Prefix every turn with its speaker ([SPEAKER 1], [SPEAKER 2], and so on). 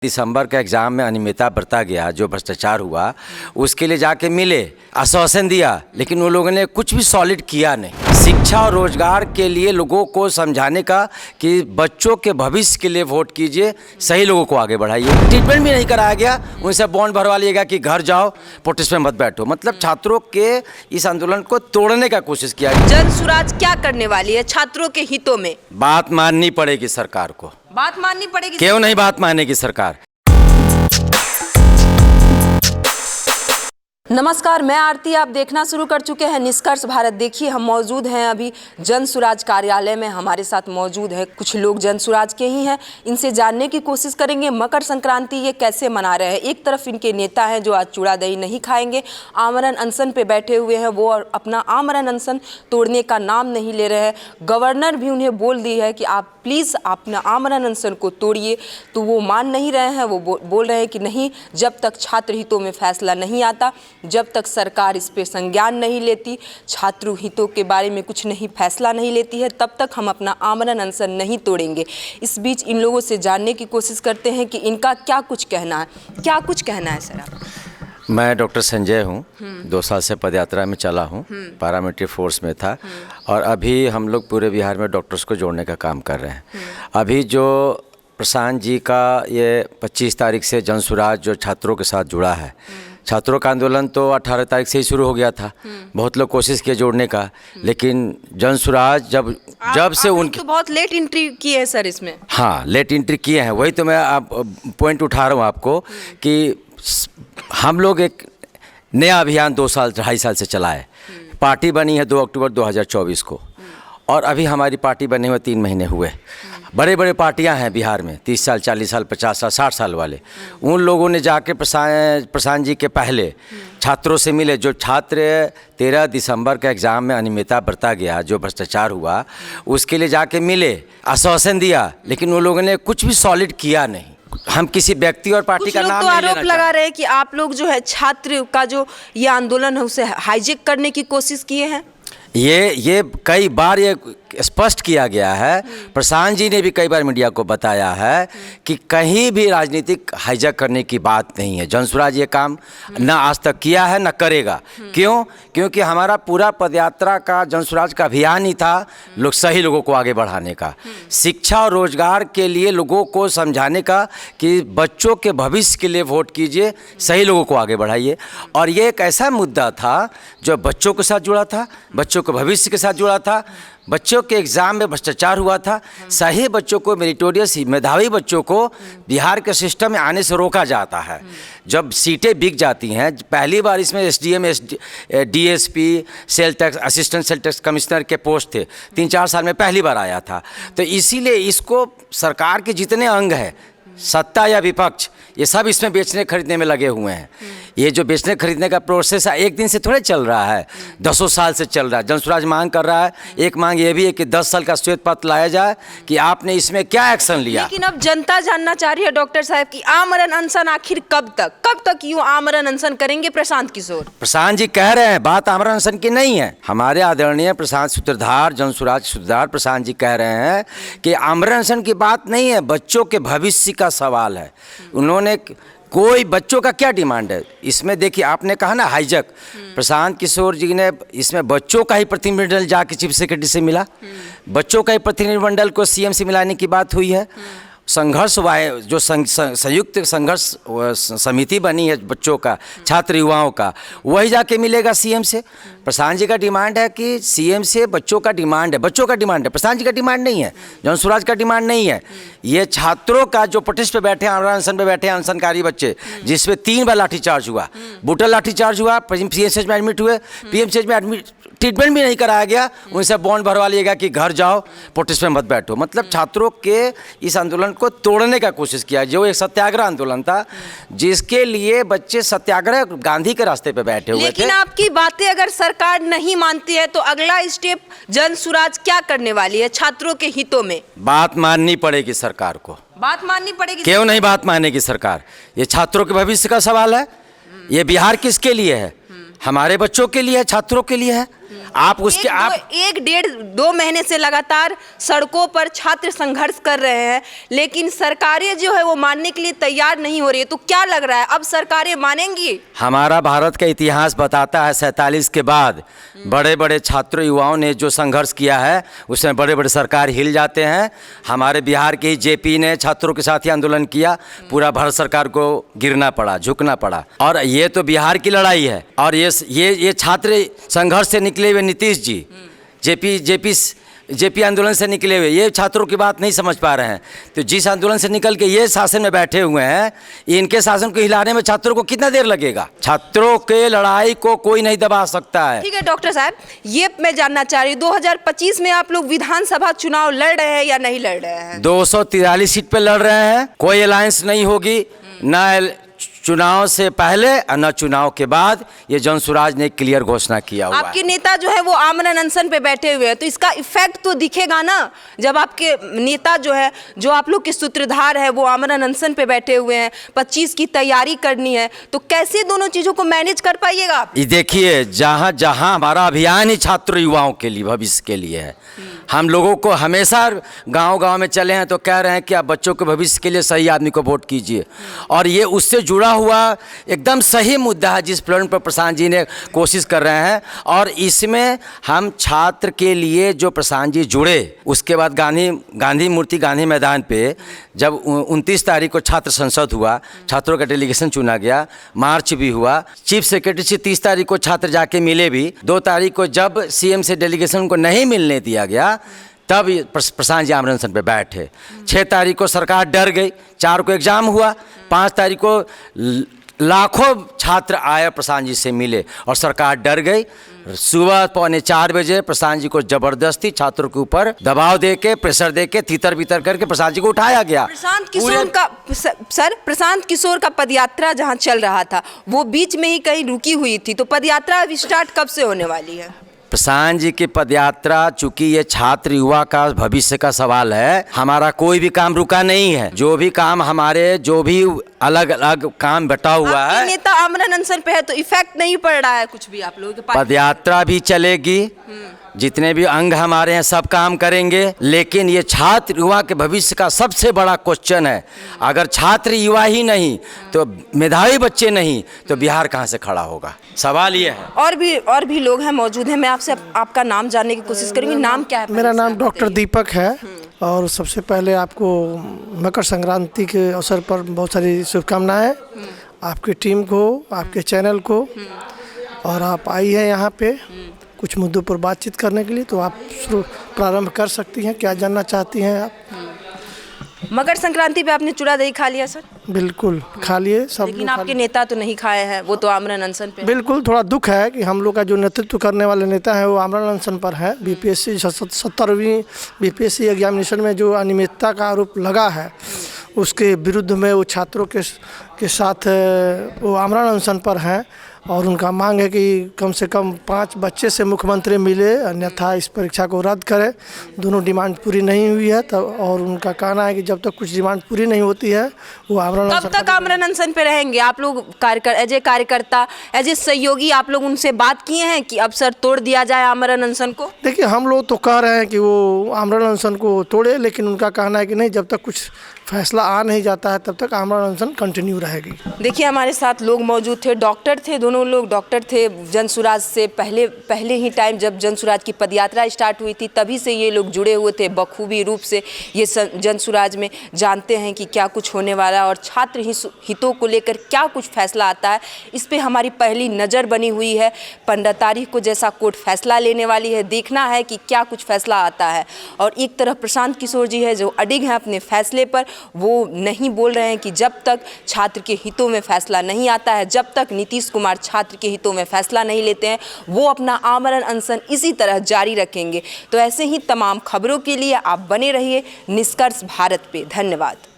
[SPEAKER 1] दिसंबर का एग्ज़ाम में अनियमितता बरता गया, जो भ्रष्टाचार हुआ उसके लिए जाके मिले, आश्वासन दिया, लेकिन वो लोगों ने कुछ भी सॉलिड किया नहीं। शिक्षा और रोजगार के लिए लोगों को समझाने का कि बच्चों के भविष्य के लिए वोट कीजिए, सही लोगों को आगे बढ़ाइए। ट्रीटमेंट भी नहीं कराया गया, उनसे बॉन्ड भरवा लिएगा कि घर जाओ, प्रोटेस्ट में मत बैठो। मतलब छात्रों के इस आंदोलन को तोड़ने का कोशिश किया।
[SPEAKER 2] जन सुराज क्या करने वाली है छात्रों के हितों में?
[SPEAKER 1] बात माननी पड़ेगी सरकार को।
[SPEAKER 2] बात माननी पड़ेगी।
[SPEAKER 1] क्यों नहीं बात मानेगी सरकार?
[SPEAKER 2] नमस्कार, मैं आरती। आप देखना शुरू कर चुके हैं निष्कर्ष भारत। देखिए, हम मौजूद हैं अभी जन सुराज कार्यालय में। हमारे साथ मौजूद है कुछ लोग जन सुराज के ही हैं। इनसे जानने की कोशिश करेंगे मकर संक्रांति ये कैसे मना रहे हैं। एक तरफ इनके नेता हैं जो आज चूड़ा दही नहीं खाएंगे, आमरण अनशन पे बैठे हुए हैं वो, और अपना आमरण अनशन तोड़ने का नाम नहीं ले रहे हैं। गवर्नर भी उन्हें बोल दी है कि आप प्लीज़ अपना आमरण अनशन को तोड़िए, तो वो मान नहीं रहे हैं। वो बोल रहे हैं कि नहीं, जब तक छात्र हितों में फैसला नहीं आता, जब तक सरकार इस पे संज्ञान नहीं लेती, छात्र हितों के बारे में कुछ नहीं फैसला नहीं लेती है, तब तक हम अपना आमरण अनशन नहीं तोड़ेंगे। इस बीच इन लोगों से जानने की कोशिश करते हैं कि इनका क्या कुछ कहना है। क्या कुछ कहना है सर आप?
[SPEAKER 1] मैं डॉक्टर संजय हूँ। 2 साल से पदयात्रा में चला हूँ, पैरामिलिट्री फोर्स में था, और अभी हम लोग पूरे बिहार में डॉक्टर्स को जोड़ने का काम कर रहे हैं। अभी जो प्रशांत जी का ये 25 तारीख से जन सुराज जो छात्रों के साथ जुड़ा है, छात्रों का आंदोलन तो 18 तारीख से ही शुरू हो गया था। बहुत लोग कोशिश किए जोड़ने का, लेकिन जन सुराज जब से उनकी
[SPEAKER 2] तो बहुत लेट एंट्री की है सर इसमें।
[SPEAKER 1] हाँ, लेट एंट्री किए हैं। वही तो मैं आप पॉइंट उठा रहा हूँ आपको कि हम लोग एक नया अभियान 2-2.5 साल से चलाए। पार्टी बनी है 2 अक्टूबर 2024 को, और अभी हमारी पार्टी बने हुए 3 महीने हुए। बड़े बड़े पार्टियां हैं बिहार में, 30 साल, 40 साल, 50 साल, 60 साल वाले। उन लोगों ने जाके प्रशांत जी के पहले छात्रों से मिले। जो छात्र 13 दिसंबर का एग्ज़ाम में अनियमितता बरता गया, जो भ्रष्टाचार हुआ, उसके लिए जाके मिले, आश्वासन दिया, लेकिन वो लोगों ने कुछ भी सॉलिड किया नहीं। हम किसी व्यक्ति और पार्टी का नाम
[SPEAKER 2] तो आरोप लगा रहे हैं कि आप लोग जो है छात्र का जो ये आंदोलन है उसे हाईजैक करने की कोशिश किए हैं।
[SPEAKER 1] ये कई बार ये स्पष्ट किया गया है। प्रशांत जी ने भी कई बार मीडिया को बताया है कि कहीं भी राजनीतिक हाईजैक करने की बात नहीं है। जन सुराज ये काम ना आज तक किया है, ना करेगा। क्यों? क्योंकि हमारा पूरा पदयात्रा का जन सुराज का अभियान ही था सही लोगों को आगे बढ़ाने का, शिक्षा और रोजगार के लिए लोगों को समझाने का कि बच्चों के भविष्य के लिए वोट कीजिए, सही लोगों को आगे बढ़ाइए। और ये एक ऐसा मुद्दा था जो बच्चों के साथ जुड़ा था, बच्चों के भविष्य के साथ जुड़ा था। बच्चों के एग्ज़ाम में भ्रष्टाचार हुआ था। सही बच्चों को, मेरिटोरियस मेधावी बच्चों को बिहार के सिस्टम में आने से रोका जाता है। जब सीटें बिक जाती हैं, पहली बार इसमें SDM, DSP, sale tax assistant sale tax commissioner के पोस्ट थे, 3-4 साल में पहली बार आया था। तो इसीलिए इसको सरकार के जितने अंग हैं, सत्ता या विपक्ष, ये सब इसमें बेचने खरीदने में लगे हुए हैं। ये जो बेचने खरीदने का प्रोसेस है एक दिन से थोड़े चल रहा है, 10 साल से चल रहा है। जन सुराज मांग कर रहा है, एक मांग ये भी है कि 10 साल का श्वेत पत्र लाया जाए कि आपने इसमें क्या एक्शन लिया।
[SPEAKER 2] लेकिन अब जनता जानना चाह रही है डॉक्टर साहब कि आमरण अनशन आखिर कब तक यूँ आमरण अनशन करेंगे प्रशांत किशोर?
[SPEAKER 1] प्रशांत जी कह रहे हैं, बात आमरण अनशन की नहीं है। हमारे आदरणीय प्रशांत सूत्रधार, जन सुराज सूत्रधार प्रशांत जी कह रहे हैं कि आमरण अनशन की बात नहीं है, बच्चों के भविष्य का सवाल है। उन्होंने कोई बच्चों का क्या डिमांड है इसमें? देखिए, आपने कहा ना हाईजैक, प्रशांत किशोर जी ने इसमें बच्चों का ही प्रतिनिधिमंडल जाके चीफ सेक्रेटरी से मिला, बच्चों का ही प्रतिनिधिमंडल को CM से मिलाने की बात हुई है। संघर्ष जो संयुक्त संघर्ष समिति बनी है बच्चों का, छात्र युवाओं का, वही जाके मिलेगा CM से। प्रशांत जी का डिमांड है कि CM से बच्चों का डिमांड है, बच्चों का डिमांड है, प्रशांत जी का डिमांड नहीं है, जन सुराज का डिमांड नहीं है। ये छात्रों का जो प्रोटेस्ट पे बैठे, आमरण अनशन पे बैठे अनशनकारी बच्चे, जिसमें 3 बार लाठीचार्ज हुआ, बुटल लाठीचार्ज हुआ, PMCH में एडमिट हुए, PMCH में एडमिट, ट्रीटमेंट भी नहीं कराया गया, उनसे बॉन्ड भरवा लिएगा कि घर जाओ, प्रोटेस्ट में मत बैठो। मतलब छात्रों के इस आंदोलन को तोड़ने का कोशिश किया, जो एक सत्याग्रह आंदोलन था जिसके लिए बच्चे सत्याग्रह गांधी के रास्ते पे बैठे हुए थे।
[SPEAKER 2] लेकिन आपकी बातें अगर सरकार नहीं मानती है तो अगला स्टेप जन सुराज क्या करने वाली है छात्रों के हितों में?
[SPEAKER 1] बात माननी पड़ेगी सरकार को।
[SPEAKER 2] बात माननी पड़ेगी।
[SPEAKER 1] क्यों नहीं बात मानेगी सरकार? ये छात्रों के भविष्य का सवाल है। ये बिहार किसके लिए है? हमारे बच्चों के लिए है, छात्रों के लिए है। आप उसके आप
[SPEAKER 2] एक डेढ़ 2 महीने से लगातार सड़कों पर छात्र संघर्ष कर रहे हैं, लेकिन सरकारें जो है वो मानने के लिए तैयार नहीं हो रही है। तो क्या लग रहा है, अब सरकारें मानेंगी?
[SPEAKER 1] हमारा भारत का इतिहास बताता है 47 के बाद बड़े बड़े छात्रों युवाओं ने जो संघर्ष किया है उसमें बड़े बड़े सरकार हिल जाते हैं। हमारे बिहार के ही जेपी ने छात्रों के साथ ही आंदोलन किया, पूरा भारत सरकार को गिरना पड़ा, झुकना पड़ा। और ये तो बिहार की लड़ाई है। और ये छात्र संघर्ष से निकले हुए नीतीश जी जेपी आंदोलन से निकले हुए, ये छात्रों की बात नहीं समझ पा रहे हैं। तो जिस आंदोलन से निकल के ये शासन में बैठे हुए हैं, इनके शासन को हिलाने में छात्रों को कितना देर लगेगा? छात्रों के लड़ाई को कोई नहीं दबा सकता है।
[SPEAKER 2] ठीक है डॉक्टर साहब, ये मैं जानना चाह रही हूँ 2025 में आप लोग विधानसभा चुनाव लड़ रहे हैं या नहीं लड़ रहे हैं?
[SPEAKER 1] 243 सीट पे लड़ रहे हैं। कोई अलायंस नहीं होगी, न चुनाव से पहले और न चुनाव के बाद। ये जनसुराज ने क्लियर घोषणा किया हुआ है।
[SPEAKER 2] आपके नेता जो है वो आमरण अनशन पे बैठे हुए हैं, तो इसका इफेक्ट तो दिखेगा ना। जब आपके नेता जो है, जो आप लोग के सूत्रधार है, वो आमरण अनशन पे बैठे हुए हैं, 25 की तैयारी करनी है, तो कैसे दोनों चीजों को मैनेज कर पाइएगा आप?
[SPEAKER 1] ये देखिए, जहाँ जहाँ हमारा अभियान ही छात्र युवाओं के लिए, भविष्य के लिए है। हम लोगों को हमेशा गांव-गांव में चले हैं तो कह रहे हैं कि आप बच्चों के भविष्य के लिए सही आदमी को वोट कीजिए। और ये उससे जुड़ा हुआ एकदम सही मुद्दा है जिस प्लेटफॉर्म पर प्रशांत जी ने कोशिश कर रहे हैं। और इसमें हम छात्र के लिए जो प्रशांत जी जुड़े, उसके बाद गांधी मूर्ति गांधी मैदान पे जब 29 तारीख को छात्र संसद हुआ, छात्रों का डेलीगेशन चुना गया, मार्च भी हुआ, चीफ सेक्रेटरी से 30 तारीख को छात्र जाके मिले भी। 2 तारीख को जब सीएम से डेलीगेशन को नहीं मिलने दिया गया, तब प्रशांत जी आमरण अनशन पे बैठे। 6 तारीख को सरकार डर गई, 4 को एग्जाम हुआ, 5 तारीख को लाखों छात्र आए प्रशांत जी से मिले और सरकार डर गई। सुबह 3:45 बजे प्रशांत जी को जबरदस्ती छात्रों के ऊपर दबाव देके, प्रेशर देके, तीतर बीतर करके प्रशांत जी को उठाया गया।
[SPEAKER 2] प्रशांत किशोर का पदयात्रा जहां चल रहा था वो बीच में ही कहीं रुकी हुई थी, तो पदयात्रा स्टार्ट कब से होने वाली है?
[SPEAKER 1] प्रशांत जी की पदयात्रा, चूंकि ये छात्र युवा का भविष्य का सवाल है, हमारा कोई भी काम रुका नहीं है। जो भी काम हमारे, जो भी अलग अलग काम बटा हुआ है,
[SPEAKER 2] नेता आमरण अनशन पे है तो इफेक्ट नहीं पड़ रहा है कुछ भी आप लोगों के पास?
[SPEAKER 1] पदयात्रा भी चलेगी, जितने भी अंग हमारे हैं सब काम करेंगे। लेकिन ये छात्र युवा के भविष्य का सबसे बड़ा क्वेश्चन है। अगर छात्र युवा ही नहीं तो मेधावी बच्चे नहीं तो बिहार कहाँ से खड़ा होगा? सवाल ये है।
[SPEAKER 2] और भी लोग हैं मौजूद हैं, मैं आपसे आपका नाम जानने की कोशिश करूंगी। नाम क्या है?
[SPEAKER 3] मेरा नाम डॉक्टर दीपक है। और सबसे पहले आपको मकर संक्रांति के अवसर पर बहुत सारी शुभकामनाएं आपकी टीम को, आपके चैनल को। और आप आई हैं यहाँ पे कुछ मुद्दों पर बातचीत करने के लिए, तो आप प्रारंभ कर सकती हैं। क्या जानना चाहती हैं आप?
[SPEAKER 2] मकर संक्रांति पे आपने चूड़ा दही खा लिया सर?
[SPEAKER 3] बिल्कुल खा लिए सब।
[SPEAKER 2] लेकिन आपके नेता तो नहीं खाए हैं, वो तो आमरण अनशन पे।
[SPEAKER 3] बिल्कुल, थोड़ा दुख है कि हम लोग का जो नेतृत्व करने वाले नेता है वो आमरण अनशन पर है। बीपीएससी 70वीं बीपीएससी एग्जामिनेशन में जो अनियमितता का आरोप लगा है, उसके विरुद्ध में वो छात्रों के साथ वो आमरण अनशन पर हैं। और उनका मांग है कि कम से कम 5 बच्चे से मुख्यमंत्री मिले, अन्यथा इस परीक्षा को रद्द करें। दोनों डिमांड पूरी नहीं हुई है तब, और उनका कहना है कि जब तक कुछ डिमांड पूरी नहीं होती है वो आमरण
[SPEAKER 2] कब तक आमरण अनशन पे रहेंगे आप लोग? एज ए कार्यकर्ता, एज ए सहयोगी, आप लोग उनसे बात किए हैं कि अब सर तोड़ दिया जाए आमरण अनशन को?
[SPEAKER 3] देखिए, हम लोग तो कह रहे हैं कि वो आमरण अनशन को तोड़े, लेकिन उनका कहना है कि नहीं, जब तक कुछ फैसला आ नहीं जाता है तब तक आमरण अनशन कंटिन्यू रहेगी।
[SPEAKER 2] देखिए, हमारे साथ लोग मौजूद थे, डॉक्टर थे, दोनों लोग डॉक्टर थे। जनसुराज से पहले ही टाइम जब जनसुराज की पदयात्रा स्टार्ट हुई थी तभी से ये लोग जुड़े हुए थे बखूबी रूप से। ये जनसुराज में जानते हैं कि क्या कुछ होने वाला है और छात्र हितों को लेकर क्या कुछ फैसला आता है, इस पर हमारी पहली नज़र बनी हुई है। 15 तारीख को जैसा कोर्ट फैसला लेने वाली है, देखना है कि क्या कुछ फैसला आता है। और एक तरफ प्रशांत किशोर जी है जो अडिग हैं अपने फैसले पर, वो नहीं बोल रहे हैं कि जब तक छात्र के हितों में फैसला नहीं आता है, जब तक नीतीश कुमार छात्र के हितों में फैसला नहीं लेते हैं, वो अपना आमरण अनशन इसी तरह जारी रखेंगे। तो ऐसे ही तमाम खबरों के लिए आप बने रहिए निष्कर्ष भारत पे। धन्यवाद।